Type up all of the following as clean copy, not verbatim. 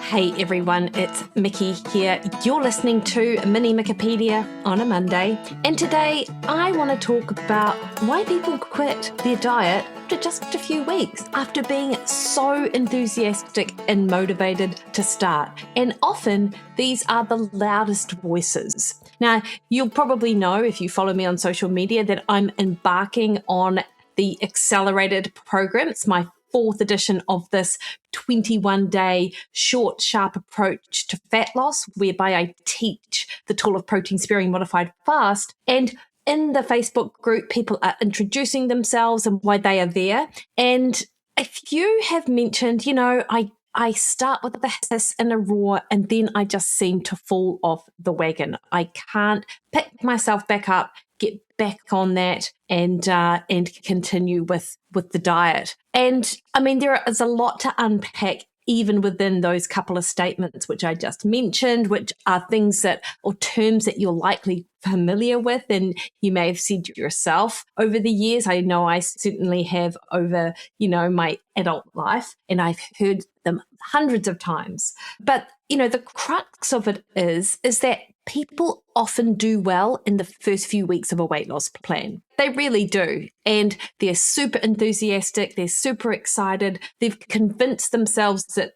Hey everyone, it's Mikki here. You're listening to Mini Mikkipedia on a Monday. And today I want to talk about why people quit their diet after just a few weeks, after being so enthusiastic and motivated to start. And often these are the loudest voices. Now, you'll probably know if you follow me on social media that I'm embarking on the accelerated program. It's my fourth edition of this 21-day short, sharp approach to fat loss, whereby I teach the tool of protein sparing modified fast. And in the Facebook group, people are introducing themselves and why they are there. And a few have mentioned, I start with a hiss and a roar, and then I just seem to fall off the wagon. I can't pick myself back up, get back on that, and continue with the diet. And I mean, there is a lot to unpack even within those couple of statements which I just mentioned, which are things that or terms that you're likely familiar with and you may have said yourself over the years. I know I certainly have over, my adult life, and I've heard them hundreds of times. But, the crux of it is that people often do well in the first few weeks of a weight loss plan. They really do. And they're super enthusiastic. They're super excited. They've convinced themselves that,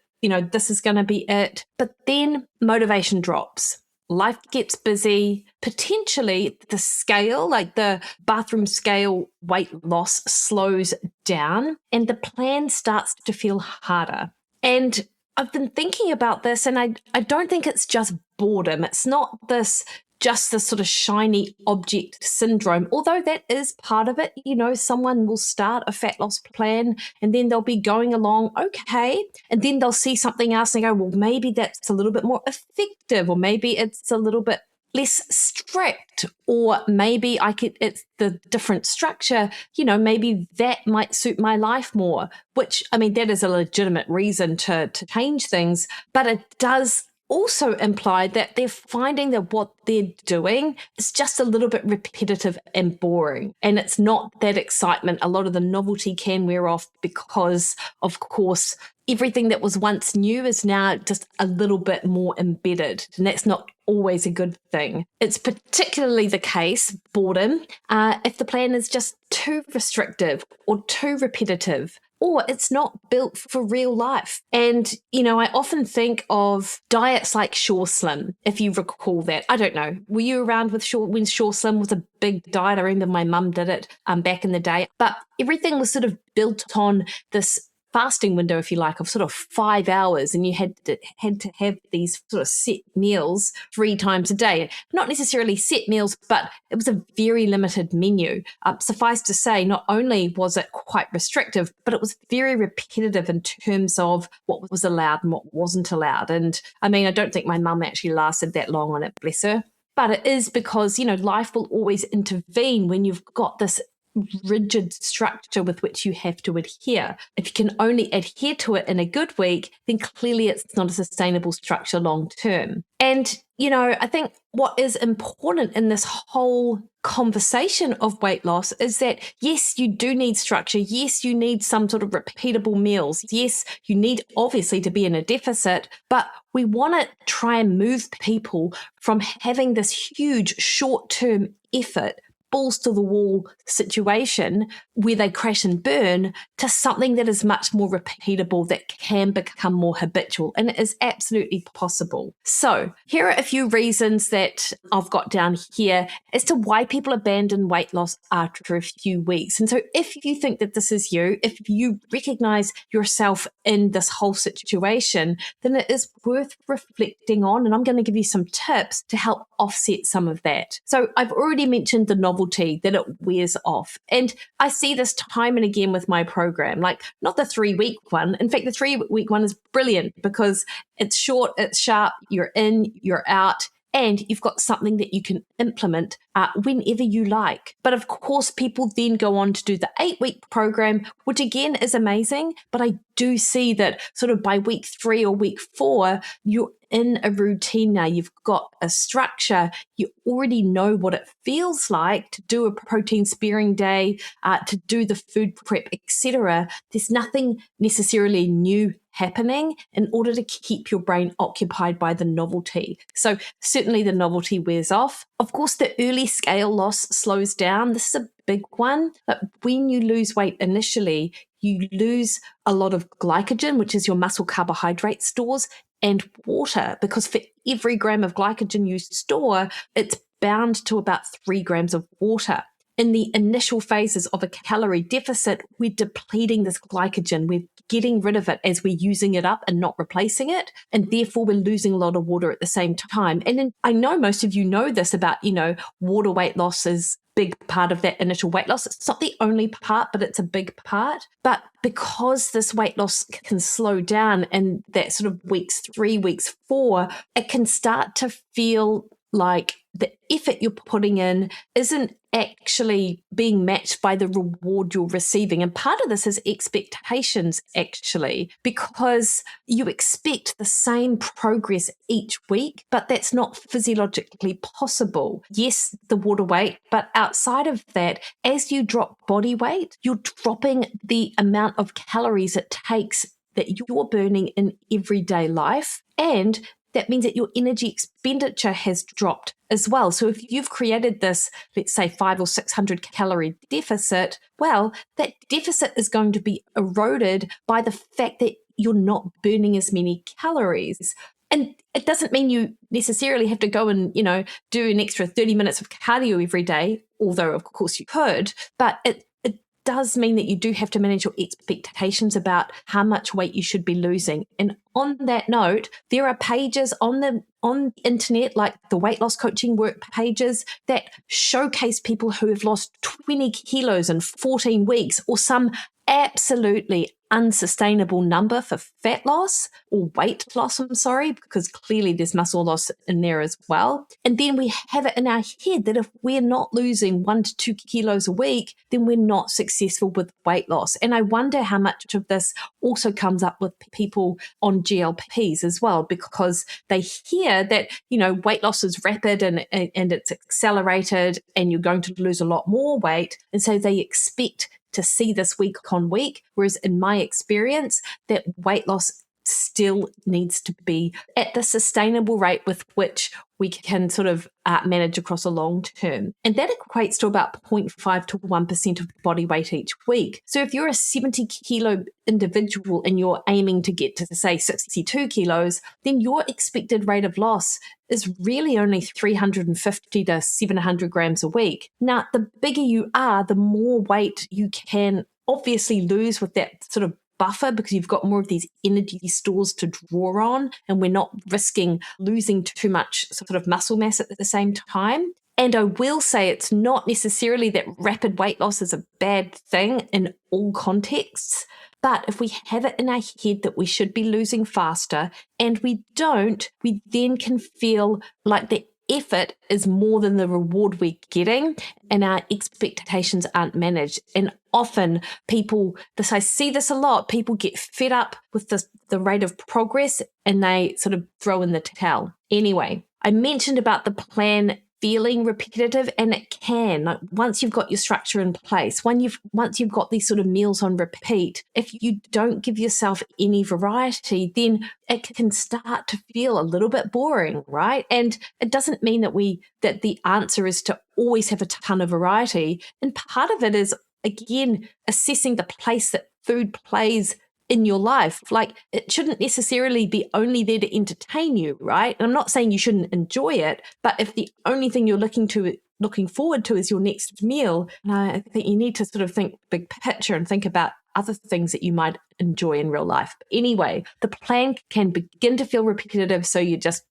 this is going to be it. But then motivation drops. Life gets busy. Potentially the scale, like the bathroom scale weight loss, slows down and the plan starts to feel harder. And I've been thinking about this, and I don't think it's just boredom. It's not just this sort of shiny object syndrome, although that is part of it. Someone will start a fat loss plan and then they'll be going along okay, and then they'll see something else and go, well, maybe that's a little bit more effective, or maybe it's a little bit less strict, or maybe it's the different structure, maybe that might suit my life more, which, I mean, that is a legitimate reason to change things, but it does also imply that they're finding that what they're doing is just a little bit repetitive and boring. And it's not that excitement. A lot of the novelty can wear off because, of course, everything that was once new is now just a little bit more embedded. And that's not always a good thing. It's particularly the case, boredom, if the plan is just too restrictive or too repetitive, or it's not built for real life. And, I often think of diets like Sure Slim, if you recall that. I don't know. Were you around when Sure Slim was a big diet? I remember my mum did it back in the day. But everything was sort of built on this fasting window, if you like, of sort of 5 hours, and you had to have these sort of set meals 3 times a day. Not necessarily set meals, but it was a very limited menu. Suffice to say, not only was it quite restrictive, but it was very repetitive in terms of what was allowed and what wasn't allowed. And I mean, I don't think my mum actually lasted that long on it, bless her. But it is because, life will always intervene when you've got this rigid structure with which you have to adhere. If you can only adhere to it in a good week, then clearly it's not a sustainable structure long term. And, I think what is important in this whole conversation of weight loss is that, yes, you do need structure. Yes, you need some sort of repeatable meals. Yes, you need obviously to be in a deficit, but we want to try and move people from having this huge short-term effort, balls to the wall situation where they crash and burn, to something that is much more repeatable, that can become more habitual, and it is absolutely possible. So here are a few reasons that I've got down here as to why people abandon weight loss after a few weeks. And so if you think that this is you, if you recognize yourself in this whole situation, then it is worth reflecting on, and I'm going to give you some tips to help offset some of that. So I've already mentioned the novelty, that it wears off. And I see this time and again with my program, like not the 3-week one. In fact, the 3-week one is brilliant because it's short, it's sharp, you're in, you're out, and you've got something that you can implement whenever you like. But of course, people then go on to do the 8-week program, which again is amazing. But I do see that sort of by week 3 or week 4, you're in a routine now. You've got a structure. You already know what it feels like to do a protein sparing day, to do the food prep, etc. There's nothing necessarily new happening in order to keep your brain occupied by the novelty. So certainly the novelty wears off. Of course, the early scale loss slows down. This is a big one. But when you lose weight initially, you lose a lot of glycogen, which is your muscle carbohydrate stores, and water, because for every gram of glycogen you store, it's bound to about 3 grams of water. In the initial phases of a calorie deficit, we're depleting this glycogen. We're getting rid of it as we're using it up and not replacing it. And therefore, we're losing a lot of water at the same time. And then I know most of you know this about, water weight loss is big part of that initial weight loss. It's not the only part, but it's a big part. But because this weight loss can slow down in that sort of weeks 3, weeks 4, it can start to feel like the effort you're putting in isn't actually being matched by the reward you're receiving. And part of this is expectations, actually, because you expect the same progress each week, but that's not physiologically possible. Yes, the water weight, but outside of that, as you drop body weight, you're dropping the amount of calories it takes that you're burning in everyday life, and that means that your energy expenditure has dropped as well. So if you've created this, let's say 500 or 600 calorie deficit, well, that deficit is going to be eroded by the fact that you're not burning as many calories. And it doesn't mean you necessarily have to go and, do an extra 30 minutes of cardio every day, although of course you could, but it does mean that you do have to manage your expectations about how much weight you should be losing. And on that note, there are pages on the internet, like the weight loss coaching work pages, that showcase people who have lost 20 kilos in 14 weeks, or some absolutely unsustainable number for fat loss or weight loss, because clearly there's muscle loss in there as well. And then we have it in our head that if we're not losing 1 to 2 kilos a week, then we're not successful with weight loss. And I wonder how much of this also comes up with people on GLPs as well, because they hear that, weight loss is rapid and it's accelerated and you're going to lose a lot more weight. And so they expect to see this week on week, whereas in my experience, that weight loss still needs to be at the sustainable rate with which we can sort of manage across a long term. And that equates to about 0.5 to 1% of body weight each week. So if you're a 70 kilo individual and you're aiming to get to, say, 62 kilos, then your expected rate of loss is really only 350 to 700 grams a week. Now, the bigger you are, the more weight you can obviously lose with that sort of buffer, because you've got more of these energy stores to draw on, and we're not risking losing too much sort of muscle mass at the same time. And I will say it's not necessarily that rapid weight loss is a bad thing in all contexts, but if we have it in our head that we should be losing faster and we don't, we then can feel like the effort is more than the reward we're getting, and our expectations aren't managed. And often I see this a lot, people get fed up with the rate of progress and they sort of throw in the towel. Anyway, I mentioned about the plan feeling repetitive, and it can, like, once you've got your structure in place, once you've got these sort of meals on repeat, if you don't give yourself any variety, then it can start to feel a little bit boring, right? And it doesn't mean that the answer is to always have a ton of variety. And part of it is, again, assessing the place that food plays in your life. Like, it shouldn't necessarily be only there to entertain you, right? And I'm not saying you shouldn't enjoy it, but if the only thing you're looking forward to is your next meal, I think you need to sort of think big picture and think about other things that you might enjoy in real life. But anyway, the plan can begin to feel repetitive, so you just,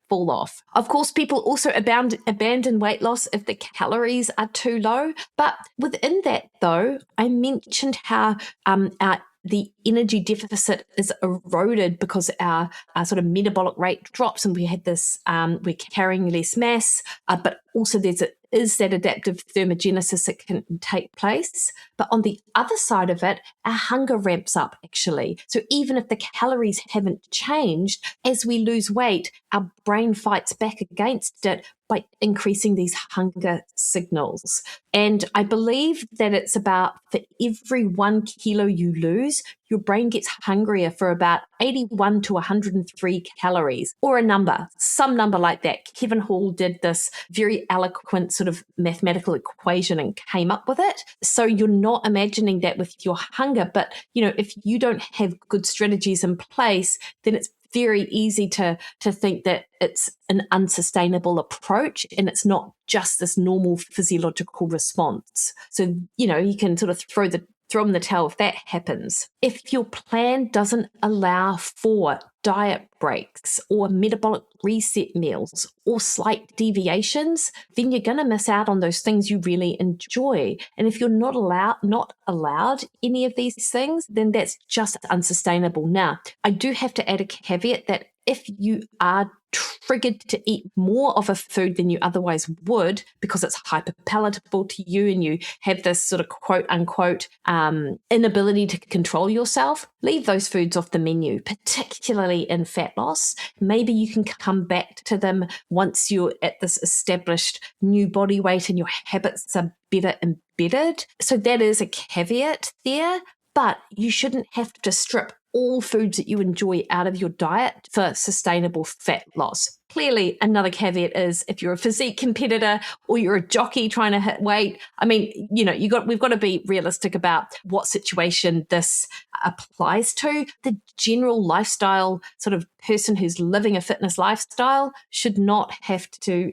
fall off. Of course, people also abandon weight loss if the calories are too low. But within that, though, I mentioned how the energy deficit is eroded because our sort of metabolic rate drops, and we had this, we're carrying less mass, but also there's is that adaptive thermogenesis that can take place. But on the other side of it, our hunger ramps up actually. So even if the calories haven't changed, as we lose weight, our brain fights back against it by increasing these hunger signals. And I believe that it's about for every 1 kilo you lose, your brain gets hungrier for about 81 to 103 calories, or a number, some number like that. Kevin Hall did this very eloquent sort of mathematical equation and came up with it. So you're not imagining that with your hunger, but if you don't have good strategies in place, then it's very easy to think that it's an unsustainable approach and it's not just this normal physiological response. So, you can sort of throw in the towel if that happens. If your plan doesn't allow for diet breaks or metabolic reset meals or slight deviations, then you're going to miss out on those things you really enjoy. And if you're not allowed any of these things, then that's just unsustainable. Now, I do have to add a caveat that if you are triggered to eat more of a food than you otherwise would because it's hyperpalatable to you and you have this sort of quote unquote inability to control yourself, leave those foods off the menu, particularly in fat loss. Maybe you can come back to them once you're at this established new body weight and your habits are better embedded. So that is a caveat there, but you shouldn't have to strip all foods that you enjoy out of your diet for sustainable fat loss. Clearly, another caveat is if you're a physique competitor or you're a jockey trying to hit weight, we've got to be realistic about what situation this applies to. The general lifestyle sort of person who's living a fitness lifestyle should not have to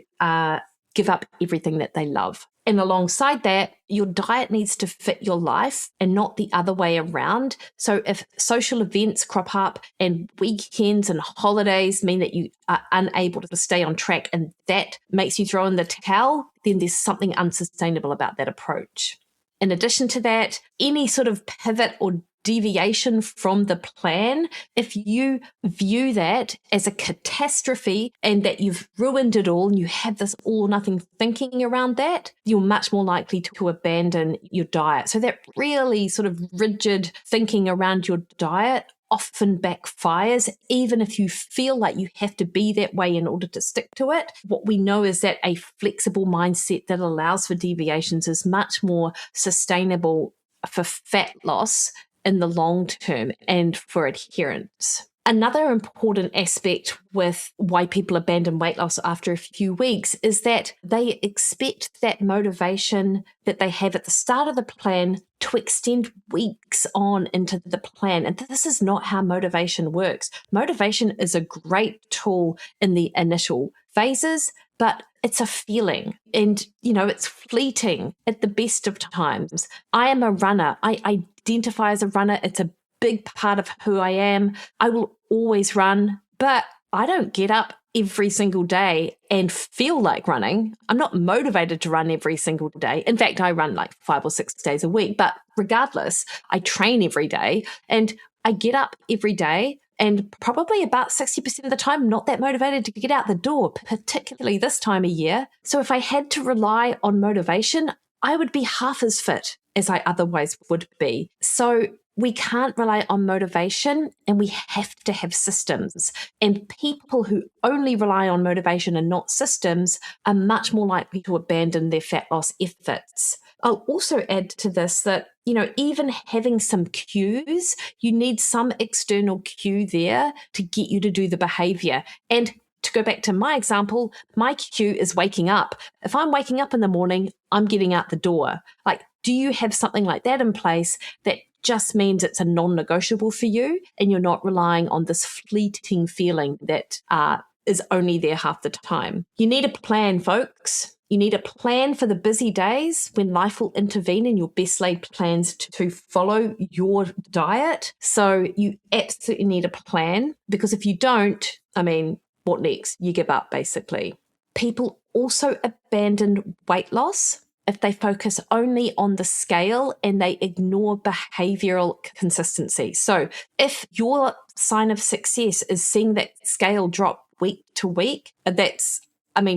give up everything that they love. And alongside that, your diet needs to fit your life and not the other way around. So if social events crop up and weekends and holidays mean that you are unable to stay on track and that makes you throw in the towel, then there's something unsustainable about that approach. In addition to that, any sort of pivot or deviation from the plan, if you view that as a catastrophe and that you've ruined it all and you have this all or nothing thinking around that, you're much more likely to abandon your diet. So that really sort of rigid thinking around your diet often backfires, even if you feel like you have to be that way in order to stick to it. What we know is that a flexible mindset that allows for deviations is much more sustainable for fat loss in the long term and for adherence. Another important aspect with why people abandon weight loss after a few weeks is that they expect that motivation that they have at the start of the plan to extend weeks on into the plan. And this is not how motivation works. Motivation is a great tool in the initial phases, but it's a feeling and, it's fleeting at the best of times. I am a runner. I identify as a runner. It's a big part of who I am. I will always run, but I don't get up every single day and feel like running. I'm not motivated to run every single day. In fact, I run like 5 or 6 days a week, but regardless, I train every day and I get up every day. And probably about 60% of the time, I'm not that motivated to get out the door, particularly this time of year. So if I had to rely on motivation, I would be half as fit as I otherwise would be. So we can't rely on motivation and we have to have systems. And people who only rely on motivation and not systems are much more likely to abandon their fat loss efforts. I'll also add to this that, even having some cues, you need some external cue there to get you to do the behavior. And to go back to my example, my cue is waking up. If I'm waking up in the morning, I'm getting out the door. Do you have something like that in place that just means it's a non-negotiable for you and you're not relying on this fleeting feeling that is only there half the time? You need a plan, folks. You need a plan for the busy days when life will intervene in your best laid plans to follow your diet. So you absolutely need a plan, because if you don't, what next? You give up, basically. People also abandon weight loss if they focus only on the scale and they ignore behavioral consistency. So if your sign of success is seeing that scale drop week to week, that's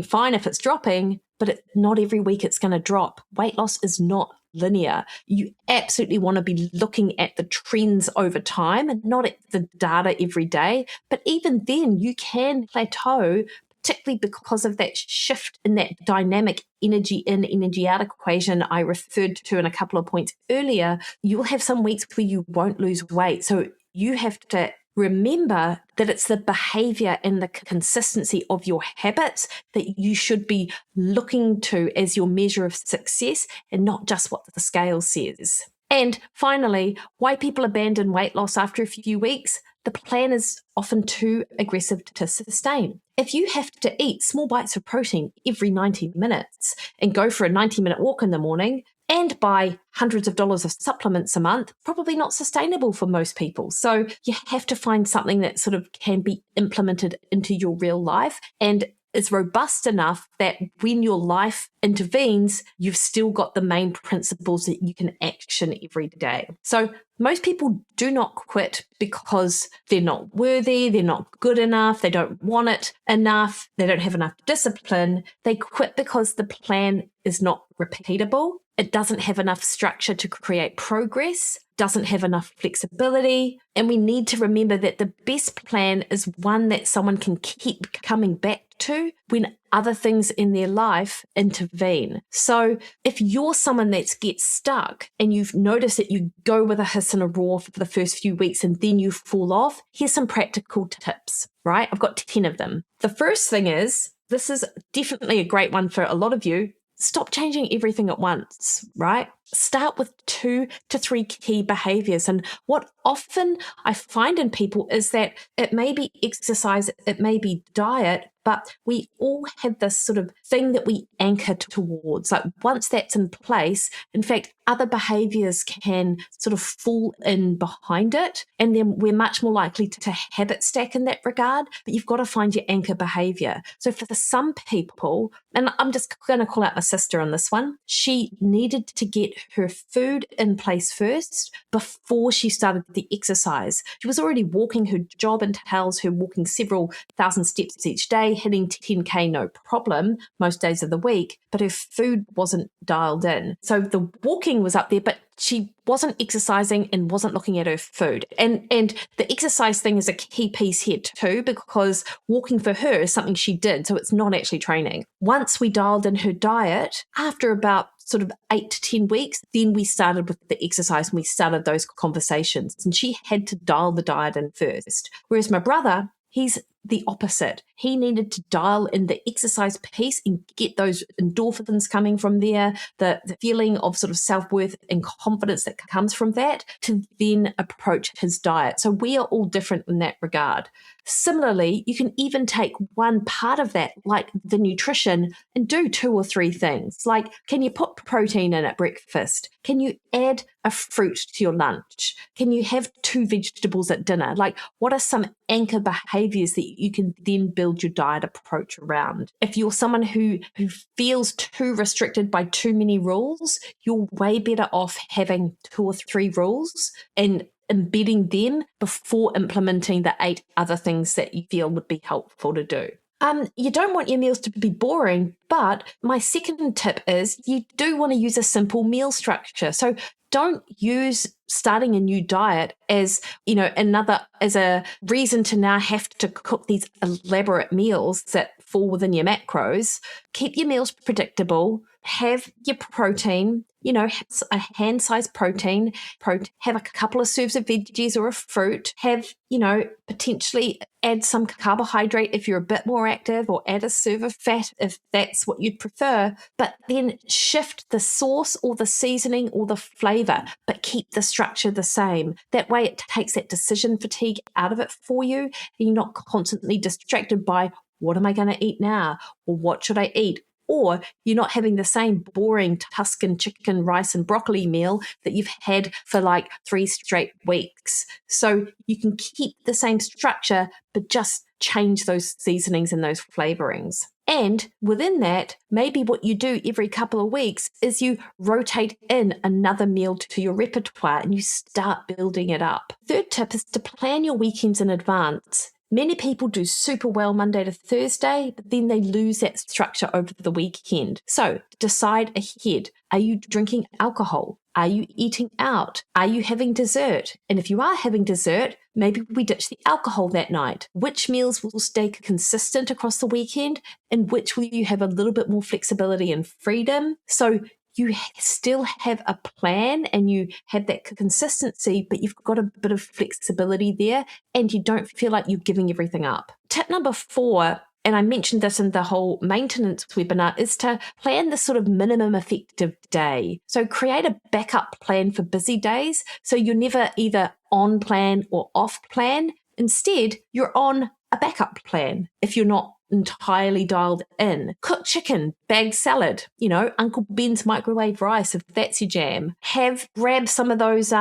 fine if it's dropping, but not every week it's going to drop. Weight loss is not linear. You absolutely want to be looking at the trends over time and not at the data every day. But even then, you can plateau, particularly because of that shift in that dynamic energy in, energy out equation I referred to in a couple of points earlier. You'll have some weeks where you won't lose weight. So you have to remember that it's the behavior and the consistency of your habits that you should be looking to as your measure of success and not just what the scale says. And finally, why people abandon weight loss after a few weeks. The plan is often too aggressive to sustain. If you have to eat small bites of protein every 90 minutes and go for a 90-minute walk in the morning and buy hundreds of dollars of supplements a month, probably not sustainable for most people. So you have to find something that sort of can be implemented into your real life and is robust enough that when your life intervenes, you've still got the main principles that you can action every day. So most people do not quit because they're not worthy, they're not good enough, they don't want it enough, they don't have enough discipline. They quit because the plan is not repeatable. It doesn't have enough structure to create progress, doesn't have enough flexibility. And we need to remember that the best plan is one that someone can keep coming back to when other things in their life intervene. So if you're someone that gets stuck and you've noticed that you go with a hiss and a roar for the first few weeks and then you fall off, here's some practical tips, right? I've got 10 of them. The first thing is, this is definitely a great one for a lot of you. Stop changing everything at once, right? Start with 2 to 3 key behaviors. And what often I find in people is that it may be exercise, it may be diet, but we all have this sort of thing that we anchor towards. Like once that's in place, in fact, other behaviors can sort of fall in behind it. And then we're much more likely to habit stack in that regard. But you've got to find your anchor behavior. So for some people, and I'm just going to call out my sister on this one, she needed to get her food in place first before she started the exercise. She was already walking. Her job entails her walking several thousand steps each day, hitting 10K no problem most days of the week, but her food wasn't dialed in. So the walking was up there, but she wasn't exercising and wasn't looking at her food. And the exercise thing is a key piece here too, because walking for her is something she did. So it's not actually training. Once we dialed in her diet, after about sort of 8 to 10 weeks, then we started with the exercise and we started those conversations. And she had to dial the diet in first. Whereas my brother, he's the opposite. He needed to dial in the exercise piece and get those endorphins coming from there, the feeling of sort of self-worth and confidence that comes from that, to then approach his diet. So we are all different in that regard. Similarly, you can even take one part of that, like the nutrition, and do 2 or 3 things. Like, can you put protein in at breakfast? Can you add a fruit to your lunch? Can you have 2 vegetables at dinner? Like, what are some anchor behaviors that you can then build your diet approach around? If you're someone who feels too restricted by too many rules, you're way better off having 2 or 3 rules and embedding them before implementing the 8 other things that you feel would be helpful to do. You don't want your meals to be boring, but my second tip is you do want to use a simple meal structure. So don't use starting a new diet as, as a reason to now have to cook these elaborate meals that fall within your macros. Keep your meals predictable. Have your protein, a hand-sized protein, have a couple of serves of veggies or a fruit, have, potentially add some carbohydrate if you're a bit more active, or add a serve of fat if that's what you'd prefer, but then shift the sauce or the seasoning or the flavor, but keep the structure the same. That way it takes that decision fatigue out of it for you, and you're not constantly distracted by what am I going to eat now, or what should I eat? Or you're not having the same boring Tuscan chicken, rice, and broccoli meal that you've had for like 3 straight weeks. So you can keep the same structure, but just change those seasonings and those flavorings. And within that, maybe what you do every couple of weeks is you rotate in another meal to your repertoire and you start building it up. Third tip is to plan your weekends in advance. Many people do super well Monday to Thursday, but then they lose that structure over the weekend. So decide ahead. Are you drinking alcohol? Are you eating out? Are you having dessert? And if you are having dessert, maybe we ditch the alcohol that night. Which meals will stay consistent across the weekend, and which will you have a little bit more flexibility and freedom? So you still have a plan and you have that consistency, but you've got a bit of flexibility there and you don't feel like you're giving everything up. Tip number 4, and I mentioned this in the whole maintenance webinar, is to plan the sort of minimum effective day. So create a backup plan for busy days. So you're never either on plan or off plan. Instead, you're on a backup plan if you're not entirely dialed in. Cook chicken, bag salad, Uncle Ben's microwave rice if that's your jam. Grab some of those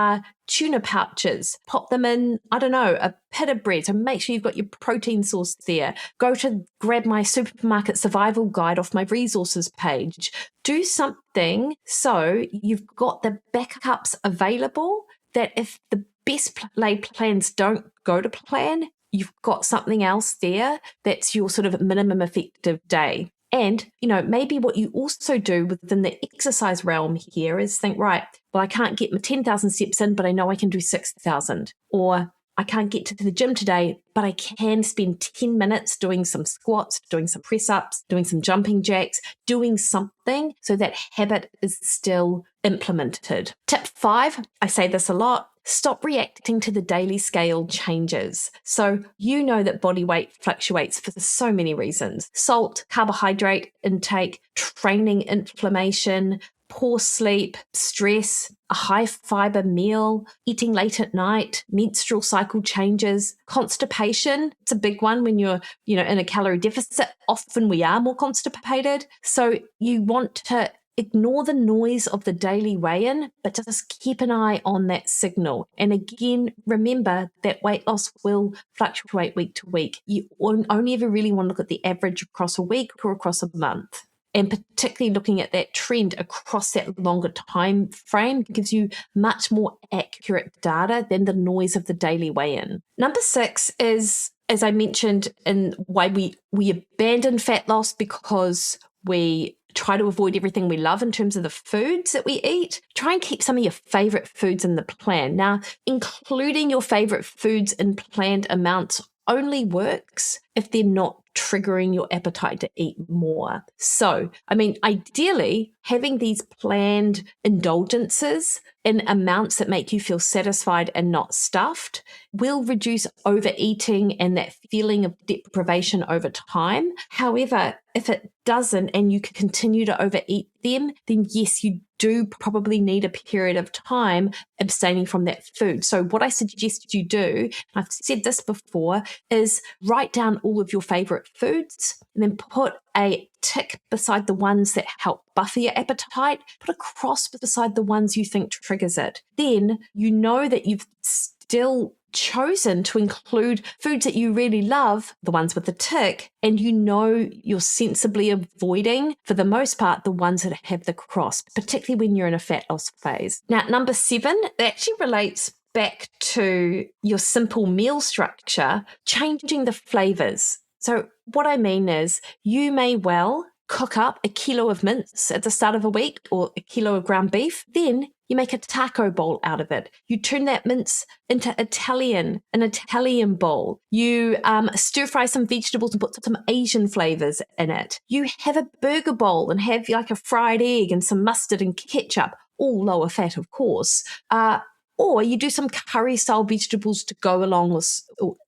tuna pouches, pop them in, a pita bread. So make sure you've got your protein source there. Go to grab my supermarket survival guide off my resources page. Do something so you've got the backups available, that if the best laid plans don't go to plan, you've got something else there that's your sort of minimum effective day. And, maybe what you also do within the exercise realm here is think, right, well, I can't get my 10,000 steps in, but I know I can do 6,000. Or I can't get to the gym today, but I can spend 10 minutes doing some squats, doing some press-ups, doing some jumping jacks, doing something so that habit is still implemented. Tip 5, I say this a lot, stop reacting to the daily scale changes. So that body weight fluctuates for so many reasons. Salt, carbohydrate intake, training inflammation, poor sleep, stress, a high fiber meal, eating late at night, menstrual cycle changes, constipation. It's a big one when you're, in a calorie deficit. Often we are more constipated. So you want to ignore the noise of the daily weigh-in, but just keep an eye on that signal. And again, remember that weight loss will fluctuate week to week. You only ever really want to look at the average across a week or across a month. And particularly looking at that trend across that longer time frame gives you much more accurate data than the noise of the daily weigh-in. Number 6 is, as I mentioned, in why we abandon fat loss because we try to avoid everything we love in terms of the foods that we eat. Try and keep some of your favorite foods in the plan. Now, including your favorite foods in planned amounts only works if they're not triggering your appetite to eat more. So, ideally, having these planned indulgences in amounts that make you feel satisfied and not stuffed will reduce overeating and that feeling of deprivation over time. However, if it doesn't and you can continue to overeat them, then yes, you do probably need a period of time abstaining from that food. So what I suggest you do, I've said this before, is write down all of your favorite foods and then put a tick beside the ones that help buffer your appetite, put a cross beside the ones you think triggers it. Then you know that you've still chosen to include foods that you really love, the ones with the tick, and you're sensibly avoiding, for the most part, the ones that have the cross, particularly when you're in a fat loss phase. Now, number 7, that actually relates back to your simple meal structure, changing the flavors. So what I mean is you may well cook up a kilo of mince at the start of a week or a kilo of ground beef. Then you make a taco bowl out of it. You turn that mince into an Italian bowl. You stir fry some vegetables and put some Asian flavors in it. You have a burger bowl and have like a fried egg and some mustard and ketchup, all lower fat, of course. Or you do some curry style vegetables to go along with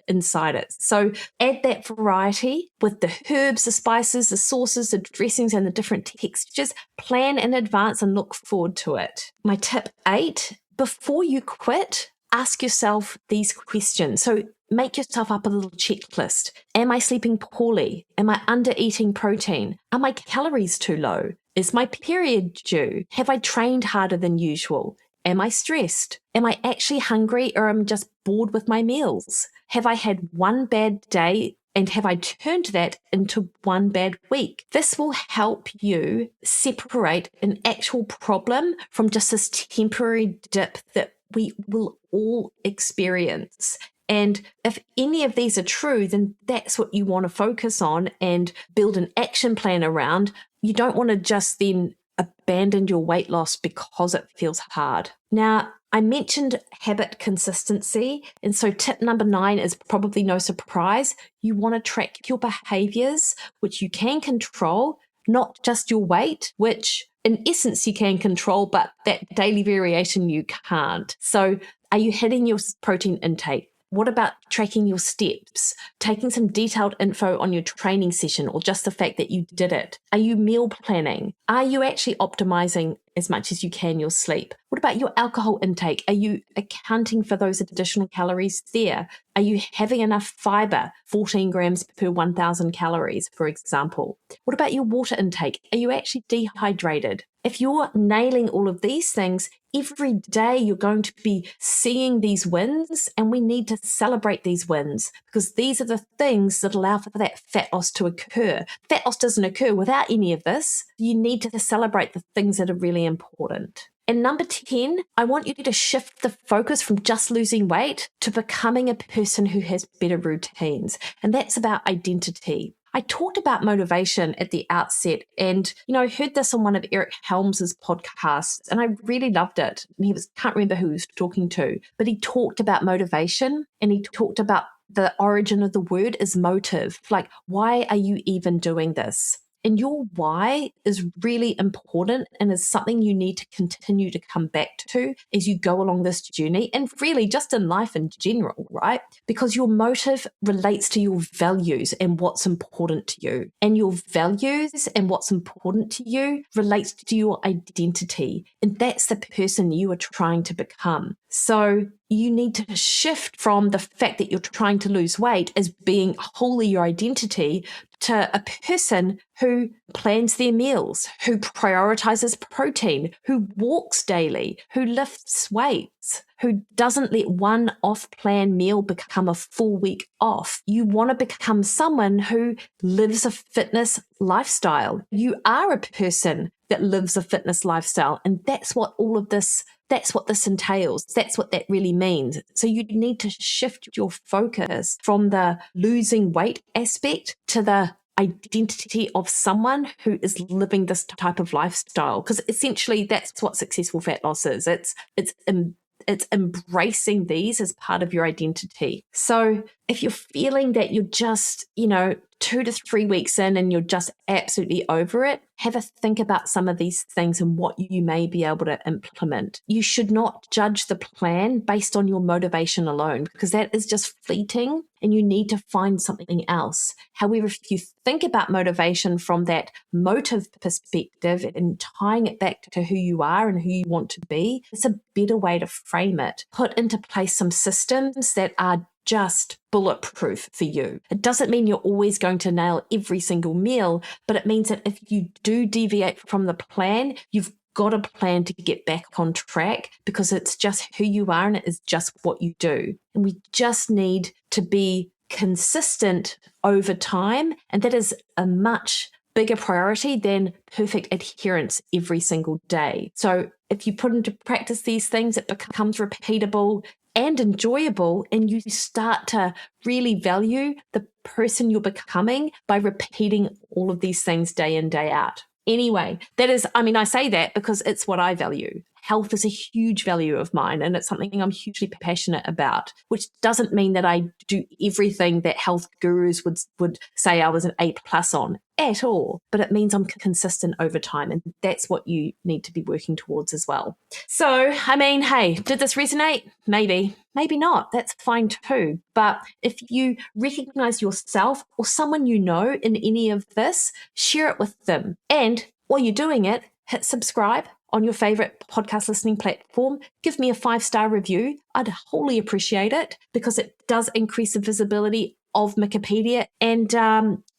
inside it. So add that variety with the herbs, the spices, the sauces, the dressings, and the different textures. Plan in advance and look forward to it. My tip 8, before you quit, ask yourself these questions. So make yourself up a little checklist. Am I sleeping poorly? Am I under eating protein? Are my calories too low? Is my period due? Have I trained harder than usual? Am I stressed? Am I actually hungry, or am I just bored with my meals? Have I had one bad day and have I turned that into one bad week? This will help you separate an actual problem from just this temporary dip that we will all experience. And if any of these are true, then that's what you want to focus on and build an action plan around. You don't want to just then abandon your weight loss because it feels hard. Now, I mentioned habit consistency. And so tip number 9 is probably no surprise. You want to track your behaviours, which you can control, not just your weight, which in essence you can control, but that daily variation you can't. So are you hitting your protein intake? What about tracking your steps, taking some detailed info on your training session or just the fact that you did it? Are you meal planning? Are you actually optimizing as much as you can your sleep? What about your alcohol intake? Are you accounting for those additional calories there? Are you having enough fiber, 14 grams per 1,000 calories, for example? What about your water intake? Are you actually dehydrated? If you're nailing all of these things, every day you're going to be seeing these wins, and we need to celebrate these wins because these are the things that allow for that fat loss to occur. Fat loss doesn't occur without any of this. You need to celebrate the things that are really important. And number 10, I want you to shift the focus from just losing weight to becoming a person who has better routines. And that's about identity. I talked about motivation at the outset, and I heard this on one of Eric Helms's podcasts, and I really loved it. And can't remember who he was talking to, but he talked about motivation, and he talked about the origin of the word is motive. Like, why are you even doing this? And your why is really important and is something you need to continue to come back to as you go along this journey, and really just in life in general, right? Because your motive relates to your values and what's important to you. And your values and what's important to you relates to your identity. And that's the person you are trying to become. So you need to shift from the fact that you're trying to lose weight as being wholly your identity to a person who plans their meals, who prioritizes protein, who walks daily, who lifts weights, who doesn't let one off-plan meal become a full week off. You want to become someone who lives a fitness lifestyle. You are a person that lives a fitness lifestyle, and that's what this entails. That's what that really means. So you need to shift your focus from the losing weight aspect to the identity of someone who is living this type of lifestyle. Because essentially that's what successful fat loss is. It's embracing these as part of your identity. So if you're feeling that you're just, 2 to 3 weeks in and you're just absolutely over it, have a think about some of these things and what you may be able to implement. You should not judge the plan based on your motivation alone, because that is just fleeting and you need to find something else. However, if you think about motivation from that motive perspective and tying it back to who you are and who you want to be, it's a better way to frame it. Put into place some systems that are just bulletproof for you. It doesn't mean you're always going to nail every single meal, but it means that if you do deviate from the plan, you've got a plan to get back on track, because it's just who you are and it is just what you do. And we just need to be consistent over time, and that is a much bigger priority than perfect adherence every single day. So if you put into practice these things, it becomes repeatable and enjoyable, and you start to really value the person you're becoming by repeating all of these things day in, day out. Anyway, I say that because it's what I value. Health is a huge value of mine, and it's something I'm hugely passionate about, which doesn't mean that I do everything that health gurus would say I was an A+ on at all, but it means I'm consistent over time, and that's what you need to be working towards as well. So, hey, did this resonate? Maybe not. That's fine too. But if you recognize yourself or someone you know in any of this, share it with them. And while you're doing it, hit subscribe on your favorite podcast listening platform. Give me a 5-star review. I'd wholly appreciate it, because it does increase the visibility of Mikkipedia. And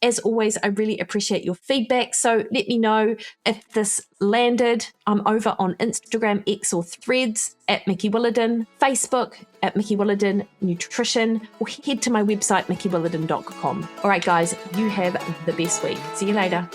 as always, I really appreciate your feedback. So let me know if this landed. I'm over on Instagram, X or Threads at Mikki Williden, Facebook at Mikki Williden Nutrition, or head to my website, mikkiwilliden.com. All right, guys, you have the best week. See you later.